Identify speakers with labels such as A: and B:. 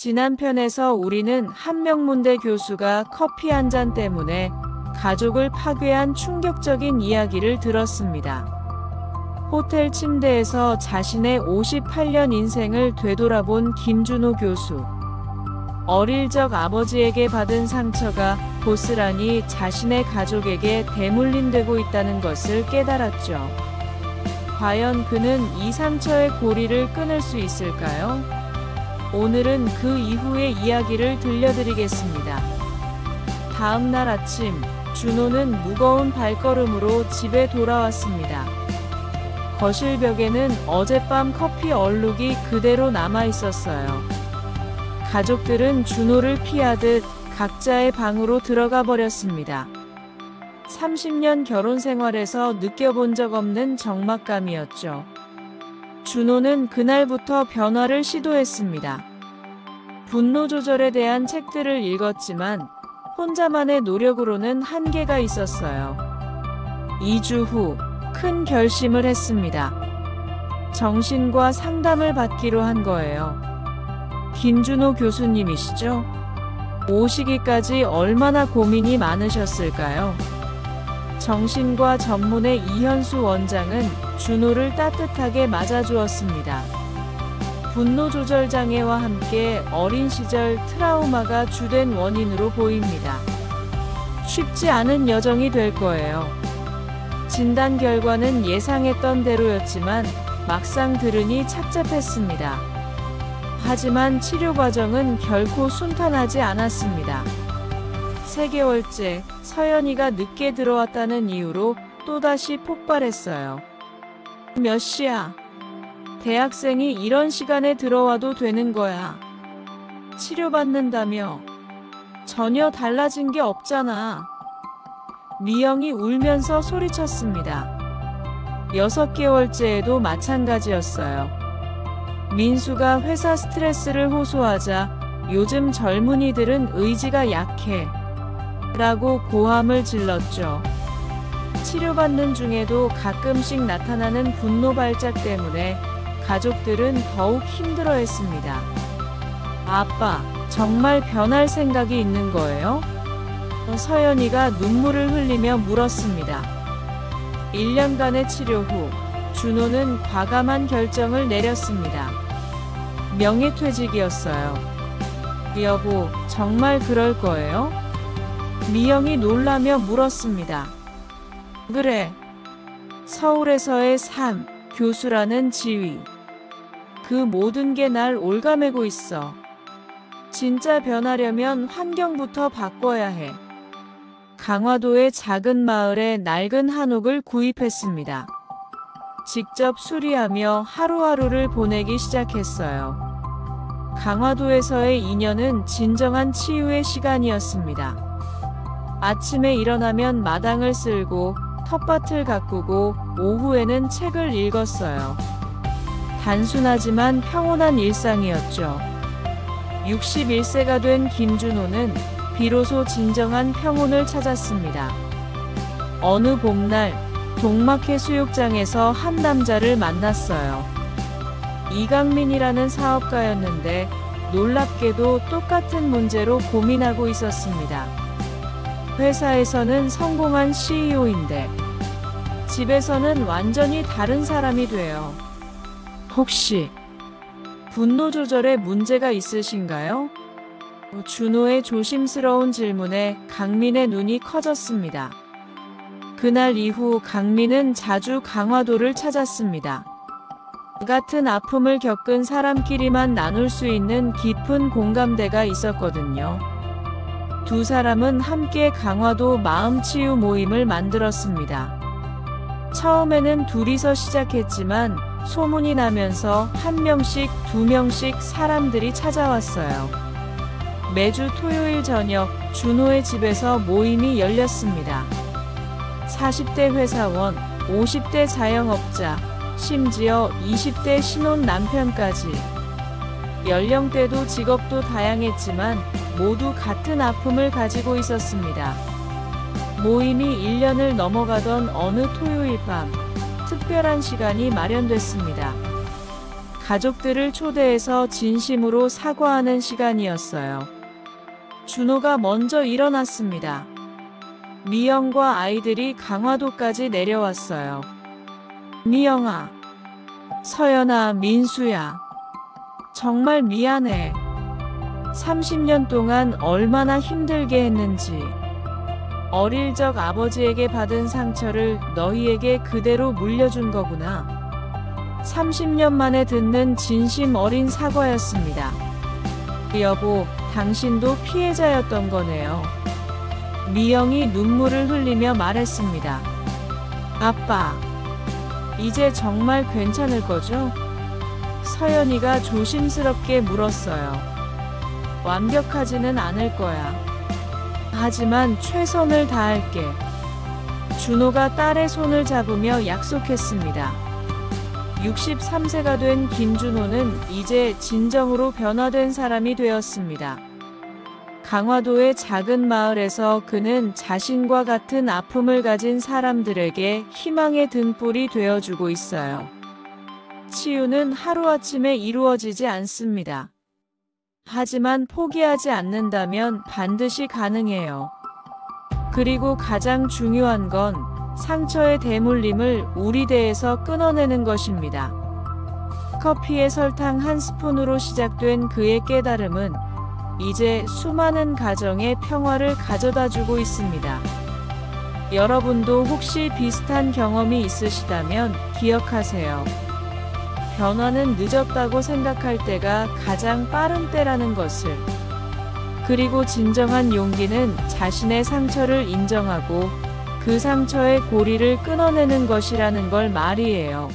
A: 지난 편에서 우리는 한명문대 교수가 커피 한 잔 때문에 가족을 파괴한 충격적인 이야기를 들었습니다. 호텔 침대에서 자신의 58년 인생을 되돌아본 김준호 교수. 어릴 적 아버지에게 받은 상처가 고스란히 자신의 가족에게 대물림되고 있다는 것을 깨달았죠. 과연 그는 이 상처의 고리를 끊을 수 있을까요? 오늘은 그 이후의 이야기를 들려드리겠습니다. 다음 날 아침, 준호는 무거운 발걸음으로 집에 돌아왔습니다. 거실 벽에는 어젯밤 커피 얼룩이 그대로 남아 있었어요. 가족들은 준호를 피하듯 각자의 방으로 들어가 버렸습니다. 30년 결혼 생활에서 느껴본 적 없는 적막감이었죠. 준호는 그날부터 변화를 시도했습니다. 분노 조절에 대한 책들을 읽었지만 혼자만의 노력으로는 한계가 있었어요. 2주 후 큰 결심을 했습니다. 정신과 상담을 받기로 한 거예요. 김준호 교수님이시죠? 오시기까지 얼마나 고민이 많으셨을까요? 정신과 전문의 이현수 원장은 준호를 따뜻하게 맞아주었습니다. 분노 조절 장애와 함께 어린 시절 트라우마가 주된 원인으로 보입니다. 쉽지 않은 여정이 될 거예요. 진단 결과는 예상했던 대로였지만 막상 들으니 착잡했습니다. 하지만 치료 과정은 결코 순탄하지 않았습니다. 3개월째 서연이가 늦게 들어왔다는 이유로 또다시 폭발했어요. 몇 시야? 대학생이 이런 시간에 들어와도 되는 거야. 치료받는다며. 전혀 달라진 게 없잖아. 미영이 울면서 소리쳤습니다. 6개월째에도 마찬가지였어요. 민수가 회사 스트레스를 호소하자 요즘 젊은이들은 의지가 약해 라고 고함을 질렀죠. 치료받는 중에도 가끔씩 나타나는 분노 발작 때문에 가족들은 더욱 힘들어했습니다. 아빠, 정말 변할 생각이 있는 거예요? 서연이가 눈물을 흘리며 물었습니다. 1년간의 치료 후 준호는 과감한 결정을 내렸습니다. 명예퇴직이었어요. 여보, 정말 그럴 거예요? 미영이 놀라며 물었습니다. 그래. 서울에서의 삶, 교수라는 지위. 그 모든 게 날 올가매고 있어. 진짜 변하려면 환경부터 바꿔야 해. 강화도의 작은 마을에 낡은 한옥을 구입했습니다. 직접 수리하며 하루하루를 보내기 시작했어요. 강화도에서의 2년은 진정한 치유의 시간이었습니다. 아침에 일어나면 마당을 쓸고 텃밭을 가꾸고 오후에는 책을 읽었어요. 단순하지만 평온한 일상이었죠. 61세가 된 김준호는 비로소 진정한 평온을 찾았습니다. 어느 봄날 동막해 수욕장에서 한 남자를 만났어요. 이강민이라는 사업가였는데 놀랍게도 똑같은 문제로 고민하고 있었습니다. 회사에서는 성공한 CEO인데 집에서는 완전히 다른 사람이 돼요. 혹시 분노 조절에 문제가 있으신가요? 준호의 조심스러운 질문에 강민의 눈이 커졌습니다. 그날 이후 강민은 자주 강화도를 찾았습니다. 같은 아픔을 겪은 사람끼리만 나눌 수 있는 깊은 공감대가 있었거든요. 두 사람은 함께 강화도 마음치유 모임을 만들었습니다. 처음에는 둘이서 시작했지만 소문이 나면서 1명씩 2명씩 사람들이 찾아왔어요. 매주 토요일 저녁 준호의 집에서 모임이 열렸습니다. 40대 회사원, 50대 자영업자, 심지어 20대 신혼 남편까지. 연령대도 직업도 다양했지만 모두 같은 아픔을 가지고 있었습니다. 모임이 1년을 넘어가던 어느 토요일 밤 특별한 시간이 마련됐습니다. 가족들을 초대해서 진심으로 사과하는 시간이었어요. 준호가 먼저 일어났습니다. 미영과 아이들이 강화도까지 내려왔어요. 미영아, 서연아, 민수야. 정말 미안해. 30년 동안 얼마나 힘들게 했는지. 어릴 적 아버지에게 받은 상처를 너희에게 그대로 물려준 거구나. 30년 만에 듣는 진심 어린 사과였습니다. 여보, 당신도 피해자였던 거네요. 미영이 눈물을 흘리며 말했습니다. 아빠, 이제 정말 괜찮을 거죠? 서연이가 조심스럽게 물었어요. 완벽하지는 않을 거야. 하지만 최선을 다할게. 준호가 딸의 손을 잡으며 약속했습니다. 63세가 된 김준호는 이제 진정으로 변화된 사람이 되었습니다. 강화도의 작은 마을에서 그는 자신과 같은 아픔을 가진 사람들에게 희망의 등불이 되어주고 있어요. 치유는 하루아침에 이루어지지 않습니다. 하지만 포기하지 않는다면 반드시 가능해요. 그리고 가장 중요한 건 상처의 대물림을 우리 대에서 끊어내는 것입니다. 커피에 설탕 한 스푼으로 시작된 그의 깨달음은 이제 수많은 가정에 평화를 가져다주고 있습니다. 여러분도 혹시 비슷한 경험이 있으시다면 기억하세요. 변화는 늦었다고 생각할 때가 가장 빠른 때라는 것을. 그리고 진정한 용기는 자신의 상처를 인정하고 그 상처의 고리를 끊어내는 것이라는 걸 말이에요.